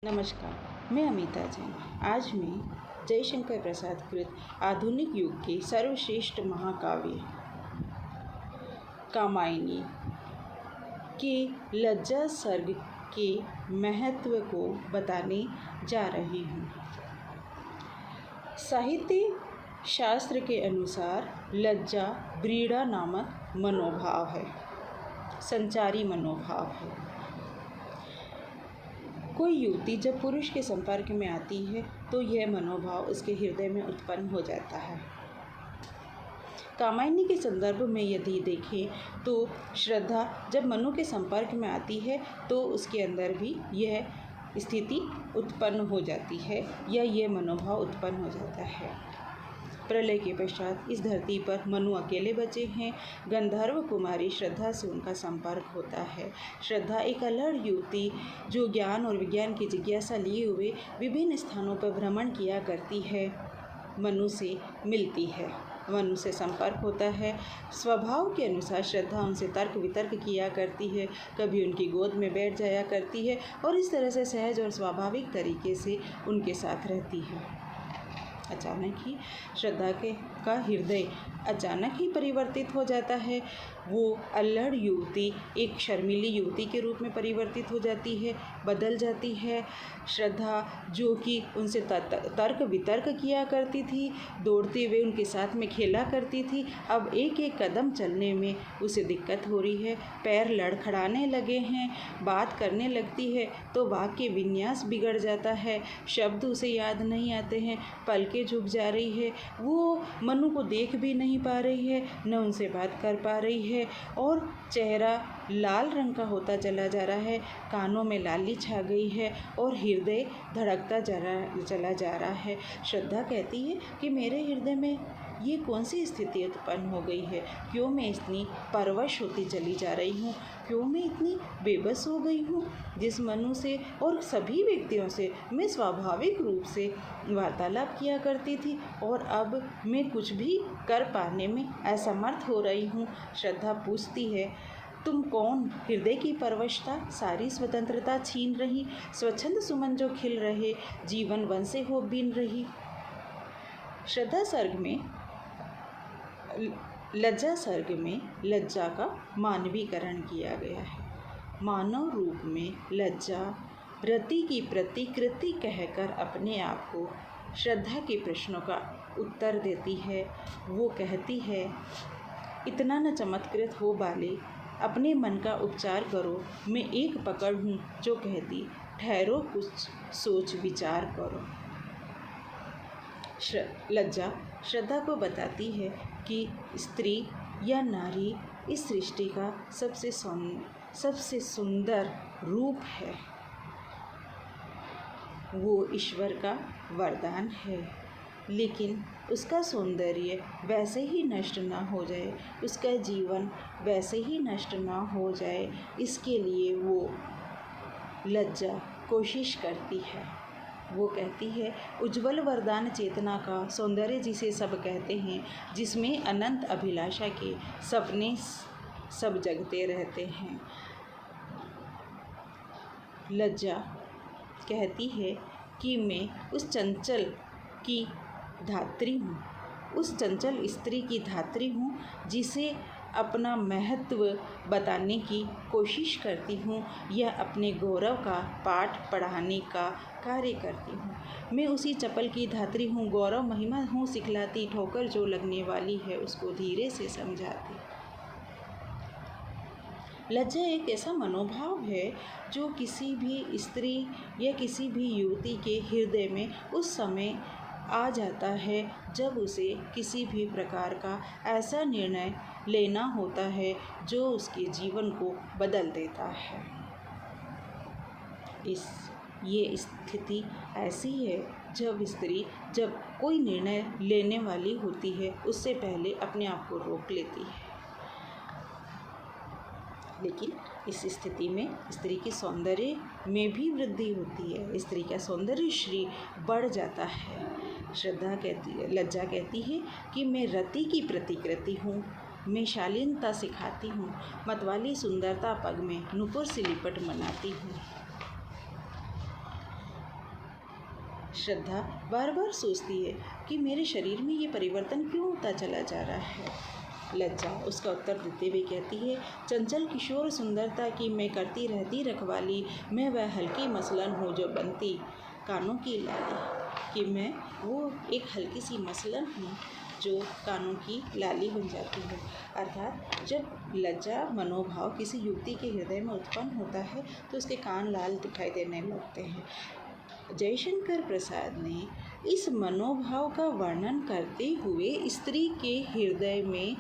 नमस्कार, मैं अमिता जैन। आज मैं जयशंकर प्रसाद कृत आधुनिक युग के सर्वश्रेष्ठ महाकाव्य कामायनी के लज्जा सर्ग के महत्व को बताने जा रही हूँ। साहित्य शास्त्र के अनुसार लज्जा व्रीड़ा नामक मनोभाव है, संचारी मनोभाव है। कोई युवती जब पुरुष के संपर्क में आती है तो यह मनोभाव उसके हृदय में उत्पन्न हो जाता है। कामायनी के संदर्भ में यदि देखें तो श्रद्धा जब मनु के संपर्क में आती है तो उसके अंदर भी यह स्थिति उत्पन्न हो जाती है या यह मनोभाव उत्पन्न हो जाता है। प्रलय के पश्चात इस धरती पर मनु अकेले बचे हैं। गंधर्व कुमारी श्रद्धा से उनका संपर्क होता है। श्रद्धा एक अलड़ युवती जो ज्ञान और विज्ञान की जिज्ञासा लिए हुए विभिन्न स्थानों पर भ्रमण किया करती है, मनु से मिलती है, मनु से संपर्क होता है। स्वभाव के अनुसार श्रद्धा उनसे तर्क वितर्क किया करती है, कभी उनकी गोद में बैठ जाया करती है और इस तरह से सहज और स्वाभाविक तरीके से उनके साथ रहती है। अचानक ही श्रद्धा का हृदय अचानक ही परिवर्तित हो जाता है। वो अल्लड़ युवती एक शर्मीली युवती के रूप में परिवर्तित हो जाती है, बदल जाती है। श्रद्धा जो कि उनसे तर्क वितर्क किया करती थी, दौड़ते हुए उनके साथ में खेला करती थी, अब एक एक कदम चलने में उसे दिक्कत हो रही है। पैर लड़खड़ाने लगे हैं, बात करने लगती है तो वाक्य विन्यास बिगड़ जाता है, शब्द उसे याद नहीं आते हैं, पलकें झुक जा रही है, वो मनु को देख भी नहीं पा रही है, न उनसे बात कर पा रही है और चेहरा लाल रंग का होता चला जा रहा है, कानों में लाली छा गई है और हृदय धड़कता चला जा रहा है। श्रद्धा कहती है कि मेरे हृदय में ये कौन सी स्थिति उत्पन्न हो गई है, क्यों मैं इतनी परवश होती चली जा रही हूँ, क्यों मैं इतनी बेबस हो गई हूँ। जिस मनु से और सभी व्यक्तियों से मैं स्वाभाविक रूप से वार्तालाप किया करती थी और अब मैं कुछ भी कर पाने में असमर्थ हो रही हूँ। श्रद्धा पूछती है, तुम कौन? हृदय की परवशता सारी स्वतंत्रता छीन रही, स्वच्छंद सुमन जो खिल रहे, जीवन वन से हो बीन रही। श्रद्धा सर्ग में लज्जा सर्ग में लज्जा का मानवीकरण किया गया है। मानव रूप में लज्जा रति की प्रतिकृति कहकर अपने आप को श्रद्धा के प्रश्नों का उत्तर देती है। वो कहती है, इतना न चमत्कृत हो बाले, अपने मन का उपचार करो। मैं एक पकड़ हूँ जो कहती, ठहरो कुछ सोच विचार करो। लज्जा श्रद्धा को बताती है कि स्त्री या नारी इस सृष्टि का सबसे सुंदर रूप है, वो ईश्वर का वरदान है, लेकिन उसका सौंदर्य वैसे ही नष्ट ना हो जाए, उसका जीवन वैसे ही नष्ट ना हो जाए, इसके लिए वो लज्जा कोशिश करती है। वो कहती है, उज्ज्वल वरदान चेतना का सौंदर्य जिसे सब कहते हैं, जिसमें अनंत अभिलाषा के सपने सब जगते रहते हैं। लज्जा कहती है कि मैं उस चंचल की धात्री हूँ, उस चंचल स्त्री की धात्री हूँ जिसे अपना महत्व बताने की कोशिश करती हूँ या अपने गौरव का पाठ पढ़ाने का कार्य करती हूँ। मैं उसी चपल की धात्री हूँ, गौरव महिमा हूँ सिखलाती, ठोकर जो लगने वाली है उसको धीरे से समझाती। लज्जा एक ऐसा मनोभाव है जो किसी भी स्त्री या किसी भी युवती के हृदय में उस समय आ जाता है जब उसे किसी भी प्रकार का ऐसा निर्णय लेना होता है जो उसके जीवन को बदल देता है। ये स्थिति ऐसी है जब कोई निर्णय लेने वाली होती है उससे पहले अपने आप को रोक लेती है, लेकिन इस स्थिति में स्त्री के सौंदर्य में भी वृद्धि होती है, स्त्री का सौंदर्य श्री बढ़ जाता है। लज्जा कहती है कि मैं रति की प्रतिकृति हूँ, मैं शालीनता सिखाती हूँ, मतवाली सुंदरता पग में नुपुर से लिपट मनाती हूँ। श्रद्धा बार बार सोचती है कि मेरे शरीर में ये परिवर्तन क्यों होता चला जा रहा है। लज्जा उसका उत्तर देते हुए कहती है, चंचल किशोर सुंदरता की मैं करती रहती रखवाली, मैं वह हल्की मसलन हूँ जो बनती कानों की लाली, कि मैं वो एक हल्की सी मसलन हूँ जो कानों की लाली बन जाती है। अर्थात जब लज्जा मनोभाव किसी युवती के हृदय में उत्पन्न होता है तो उसके कान लाल दिखाई देने लगते हैं। जयशंकर प्रसाद ने इस मनोभाव का वर्णन करते हुए स्त्री के हृदय में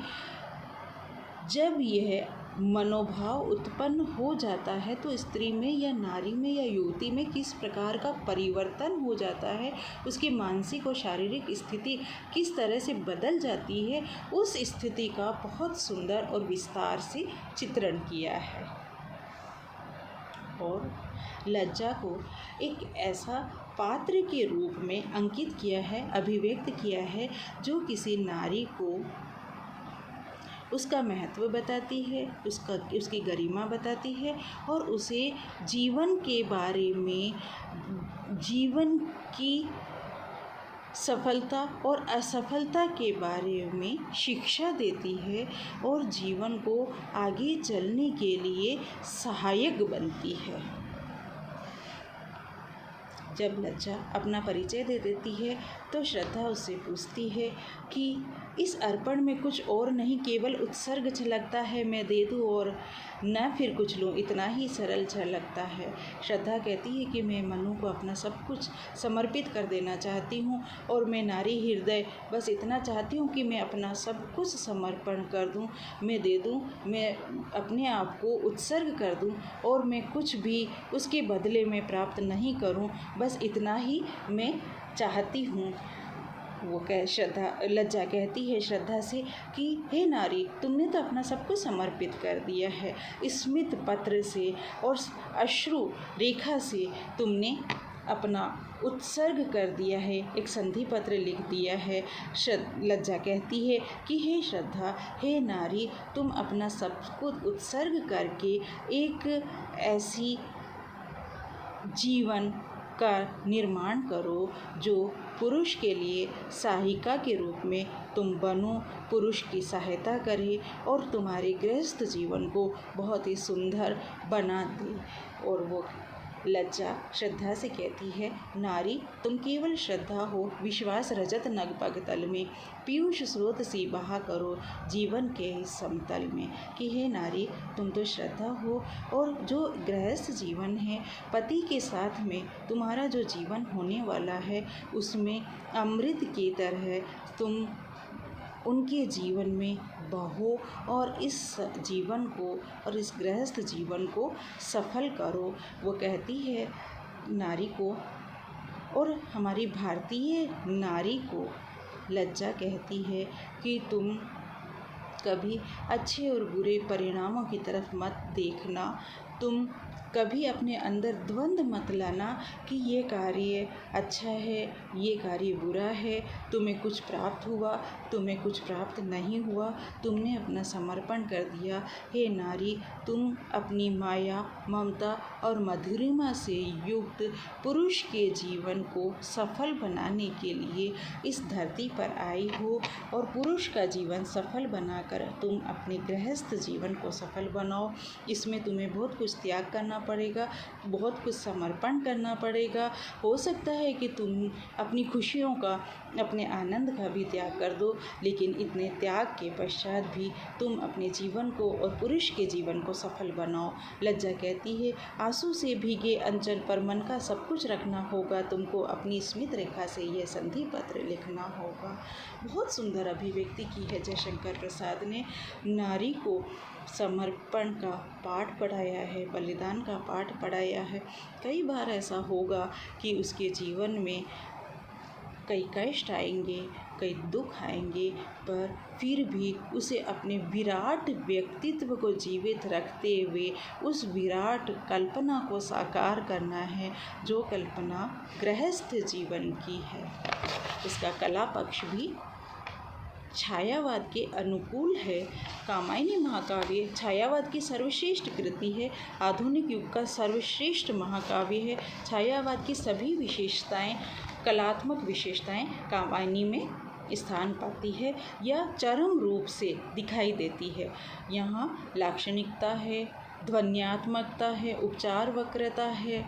जब यह मनोभाव उत्पन्न हो जाता है तो स्त्री में या नारी में या युवती में किस प्रकार का परिवर्तन हो जाता है, उसकी मानसिक और शारीरिक स्थिति किस तरह से बदल जाती है, उस स्थिति का बहुत सुंदर और विस्तार से चित्रण किया है। और लज्जा को एक ऐसा पात्र के रूप में अंकित किया है, अभिव्यक्त किया है, जो किसी नारी को उसका महत्व बताती है, उसकी गरिमा बताती है और उसे जीवन के बारे में, जीवन की सफलता और असफलता के बारे में शिक्षा देती है और जीवन को आगे चलने के लिए सहायक बनती है। जब लज्जा अपना परिचय दे देती है तो श्रद्धा उससे पूछती है कि इस अर्पण में कुछ और नहीं, केवल उत्सर्ग छलकता है, मैं दे दूँ और न फिर कुछ लूँ, इतना ही सरल छलकता है। श्रद्धा कहती है कि मैं मनु को अपना सब कुछ समर्पित कर देना चाहती हूँ और मैं नारी हृदय बस इतना चाहती हूँ कि मैं अपना सब कुछ समर्पण कर दूँ, मैं दे दूँ, मैं अपने आप को उत्सर्ग कर दूँ और मैं कुछ भी उसके बदले में प्राप्त नहीं करूँ, बस इतना ही मैं चाहती हूँ। लज्जा कहती है श्रद्धा से कि हे नारी, तुमने तो अपना सब कुछ समर्पित कर दिया है, स्मित पत्र से और अश्रु रेखा से तुमने अपना उत्सर्ग कर दिया है, एक संधि पत्र लिख दिया है। लज्जा कहती है कि हे श्रद्धा, हे नारी, तुम अपना सब कुछ उत्सर्ग करके एक ऐसी जीवन का निर्माण करो जो पुरुष के लिए सहायिका के रूप में तुम बनो, पुरुष की सहायता करे और तुम्हारे गृहस्थ जीवन को बहुत ही सुंदर बना दे। और वो लज्जा श्रद्धा से कहती है, नारी तुम केवल श्रद्धा हो, विश्वास रजत नग पग तल में, पीयूष स्रोत सी बहा करो जीवन के इस समतल में। कि हे नारी, तुम तो श्रद्धा हो और जो गृहस्थ जीवन है, पति के साथ में तुम्हारा जो जीवन होने वाला है, उसमें अमृत की तरह तुम उनके जीवन में बहो और इस जीवन को और इस गृहस्थ जीवन को सफल करो। वो कहती है नारी को, और हमारी भारतीय नारी को लज्जा कहती है कि तुम कभी अच्छे और बुरे परिणामों की तरफ मत देखना, तुम कभी अपने अंदर द्वंद्व मत लाना कि ये कार्य अच्छा है, ये कार्य बुरा है, तुम्हें कुछ प्राप्त हुआ, तुम्हें कुछ प्राप्त नहीं हुआ, तुमने अपना समर्पण कर दिया। हे नारी, तुम अपनी माया, ममता और मधुरिमा से युक्त पुरुष के जीवन को सफल बनाने के लिए इस धरती पर आई हो और पुरुष का जीवन सफल बनाकर तुम अपने गृहस्थ जीवन को सफल बनाओ। इसमें तुम्हें बहुत कुछ त्याग करना पड़ेगा, बहुत कुछ समर्पण करना पड़ेगा। हो सकता है कि तुम अपनी खुशियों का, अपने आनंद का भी त्याग कर दो, लेकिन इतने त्याग के पश्चात भी तुम अपने जीवन को और पुरुष के जीवन को सफल बनाओ। लज्जा कहती है, आंसू से भीगे अंचल पर मन का सब कुछ रखना होगा, तुमको अपनी स्मित रेखा से यह संधि पत्र लिखना होगा। बहुत सुंदर अभिव्यक्ति की है जयशंकर प्रसाद ने। नारी को समर्पण का पाठ पढ़ाया है, बलिदान का पाठ पढ़ाया है। कई बार ऐसा होगा कि उसके जीवन में कई कष्ट आएंगे, कई दुख आएंगे, पर फिर भी उसे अपने विराट व्यक्तित्व को जीवित रखते हुए उस विराट कल्पना को साकार करना है, जो कल्पना गृहस्थ जीवन की है। इसका कला पक्ष भी छायावाद के अनुकूल है। कामायनी महाकाव्य छायावाद की सर्वश्रेष्ठ कृति है, आधुनिक युग का सर्वश्रेष्ठ महाकाव्य है। छायावाद की सभी विशेषताएं, कलात्मक विशेषताएं कामायनी में स्थान पाती है या चरम रूप से दिखाई देती है। यहाँ लाक्षणिकता है, ध्वन्यात्मकता है, उपचार वक्रता है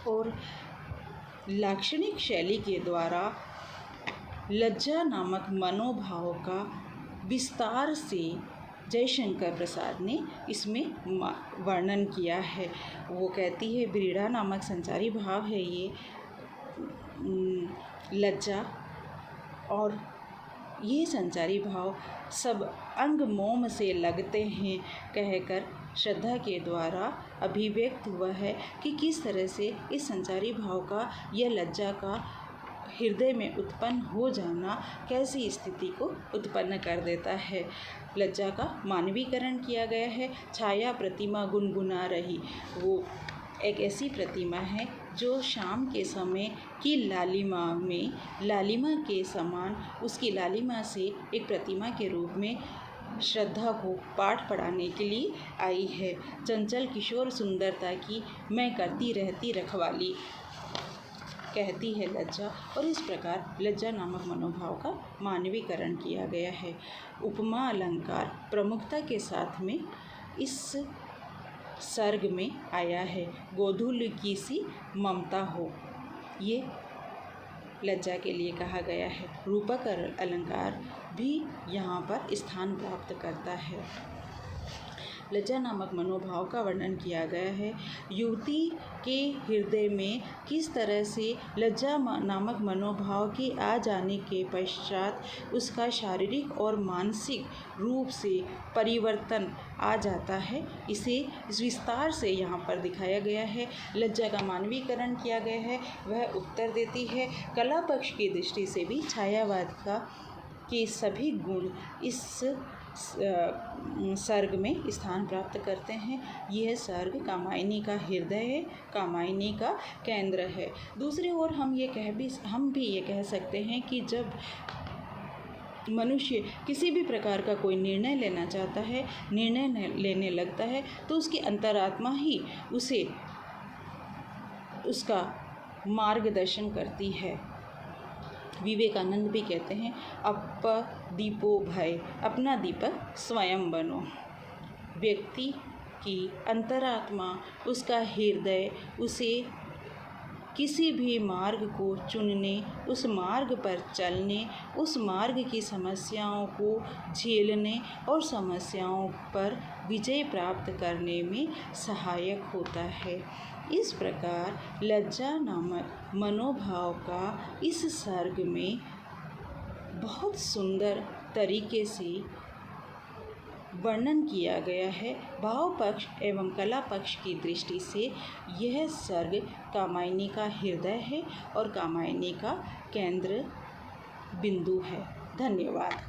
और लाक्षणिक शैली के द्वारा लज्जा नामक मनोभाव का विस्तार से जयशंकर प्रसाद ने इसमें वर्णन किया है। वो कहती है व्रीड़ा नामक संचारी भाव है ये लज्जा, और ये संचारी भाव सब अंग मोम से लगते हैं कहकर श्रद्धा के द्वारा अभिव्यक्त हुआ है कि किस तरह से इस संचारी भाव का यह लज्जा का हृदय में उत्पन्न हो जाना कैसी स्थिति को उत्पन्न कर देता है। लज्जा का मानवीकरण किया गया है। छाया प्रतिमा गुनगुना रही, वो एक ऐसी प्रतिमा है जो शाम के समय की लालिमा में, लालिमा के समान उसकी लालिमा से एक प्रतिमा के रूप में श्रद्धा को पाठ पढ़ाने के लिए आई है। चंचल किशोर सुंदरता की मैं करती रहती रखवाली कहती है लज्जा, और इस प्रकार लज्जा नामक मनोभाव का मानवीकरण किया गया है। उपमा अलंकार प्रमुखता के साथ में इस सर्ग में आया है। गोधूल की सी ममता हो, ये लज्जा के लिए कहा गया है। रूपक अलंकार भी यहाँ पर स्थान प्राप्त करता है। लज्जा नामक मनोभाव का वर्णन किया गया है। युवती के हृदय में किस तरह से लज्जा नामक मनोभाव के आ जाने के पश्चात उसका शारीरिक और मानसिक रूप से परिवर्तन आ जाता है, इसे विस्तार से यहाँ पर दिखाया गया है। लज्जा का मानवीकरण किया गया है, वह उत्तर देती है। कला पक्ष की दृष्टि से भी छायावाद के सभी गुण इस सर्ग में स्थान प्राप्त करते हैं। यह सर्ग कामायनी का हृदय है, कामायनी का केंद्र है। दूसरी ओर हम भी ये कह सकते हैं कि जब मनुष्य किसी भी प्रकार का कोई निर्णय लेना चाहता है, निर्णय लेने लगता है, तो उसकी अंतरात्मा ही उसे उसका मार्गदर्शन करती है। विवेकानंद भी कहते हैं अप दीपो भय, अपना दीपक स्वयं बनो। व्यक्ति की अंतरात्मा, उसका हृदय उसे किसी भी मार्ग को चुनने, उस मार्ग पर चलने, उस मार्ग की समस्याओं को झेलने और समस्याओं पर विजय प्राप्त करने में सहायक होता है। इस प्रकार लज्जा नामक मनोभाव का इस सर्ग में बहुत सुंदर तरीके से वर्णन किया गया है। भाव पक्ष एवं कला पक्ष की दृष्टि से यह सर्ग कामायनी का हृदय है और कामायनी का केंद्र बिंदु है। धन्यवाद।